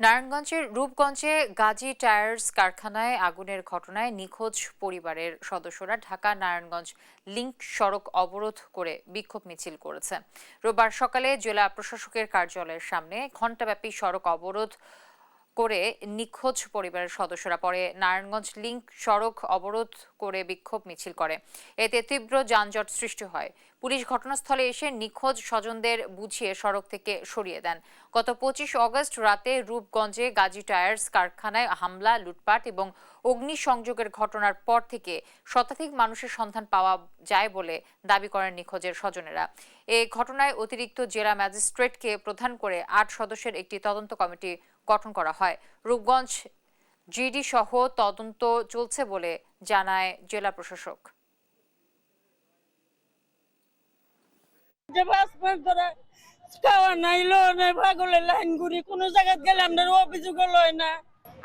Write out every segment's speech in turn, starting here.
নারায়ণগঞ্জের রূপগঞ্জে গাজী টায়ার্স কারখানায় আগুনের ঘটনায় নিখোঁজ পরিবারের সদস্যরা ঢাকা নারায়ণগঞ্জ লিংক সড়ক অবরোধ করে বিক্ষোভ মিছিল করেছে। রোববার সকালে জেলা প্রশাসকের কার্যালয়ের সামনে ঘণ্টাব্যাপী সড়ক অবরোধ করে নিখোঁজ পরিবারের সদস্যরা পরে নারায়ণগঞ্জ লিংক সড়ক অবরোধ করে বিক্ষোভ মিছিল করে। এতে তীব্র যানজট সৃষ্টি হয়। পুলিশ ঘটনাস্থলে এসে নিখোঁজ স্বজনদের বুঝিয়ে সড়ক থেকে সরিয়ে দেন। গত 25 অগস্ট রাতে রূপগঞ্জে গাজী টায়ার্স কারখানায় হামলা, লুটপাট এবং অগ্নিসংযোগের ঘটনার পর থেকে শতাধিক মানুষের সন্ধান পাওয়া যায় বলে দাবি করেন নিখোঁজের স্বজনেরা। এ ঘটনায় অতিরিক্ত জেলা ম্যাজিস্ট্রেটকে প্রধান করে 8 সদস্যের একটি তদন্ত কমিটি গঠন করা হয়। রূপগঞ্জ জিডি সহ তদন্ত চলছে বলে জানায় জেলা প্রশাসক।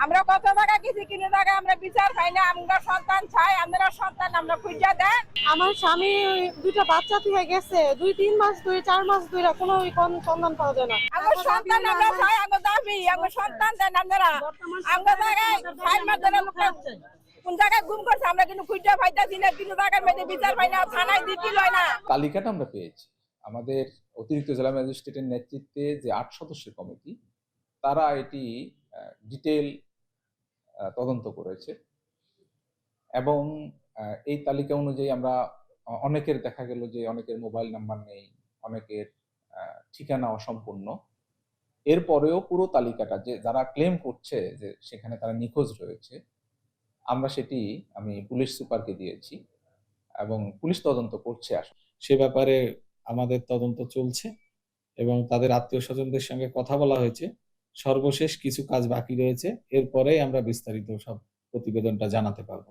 আমরা কত টাকা কিছু কিনে টাকা আমরা বিচার পাই না। আমরা সন্তান চাই, আমরা সন্তান আমরা খুঁজে দেন। আমার স্বামী দুইটা বাচ্চা থেকে গেছে, 2-3 মাস 4 মাস ধরে কোনো সন্ধান পাওয়া যায় না। আমার সন্তান আমরা চাই, আমার দাবি আমার সন্তান দেন। আমরা আমরা জায়গায় 6 মাস ধরে কোন জায়গায় গুম করছে আমরা কিন্তু খুঁজে পাইতাছি না। কিন্তু টাকার মধ্যে বিচার পাই না, থানায় দিতে লয় না। তালিকাটা আমরা পেয়েছি। আমাদের অতিরিক্ত জেলা ম্যাজিস্ট্রেটের নেতৃত্বে যে 8 সদস্যের কমিটি, তারা এটি ডিটেইল তদন্ত করেছে এবং এই তালিকা অনুযায়ী আমরা অনেকের দেখা গেল যে অনেকের মোবাইল নাম্বার নেই, অনেকের ঠিকানা অসম্পূর্ণ। এরপরেও পুরো তালিকাটা যে যারা ক্লেম করছে যে সেখানে তারা নিখোঁজ রয়েছে, আমরা সেটি আমি পুলিশ সুপারকে দিয়েছি এবং পুলিশ তদন্ত করছে। আসলে সে ব্যাপারে আমাদের তদন্ত চলছে এবং তাদের আত্মীয় স্বজনদের সঙ্গে কথা বলা হয়েছে। সর্বশেষ কিছু কাজ বাকি রয়েছে, এরপরেই আমরা বিস্তারিত সব প্রতিবেদনটা জানাতে পারবো।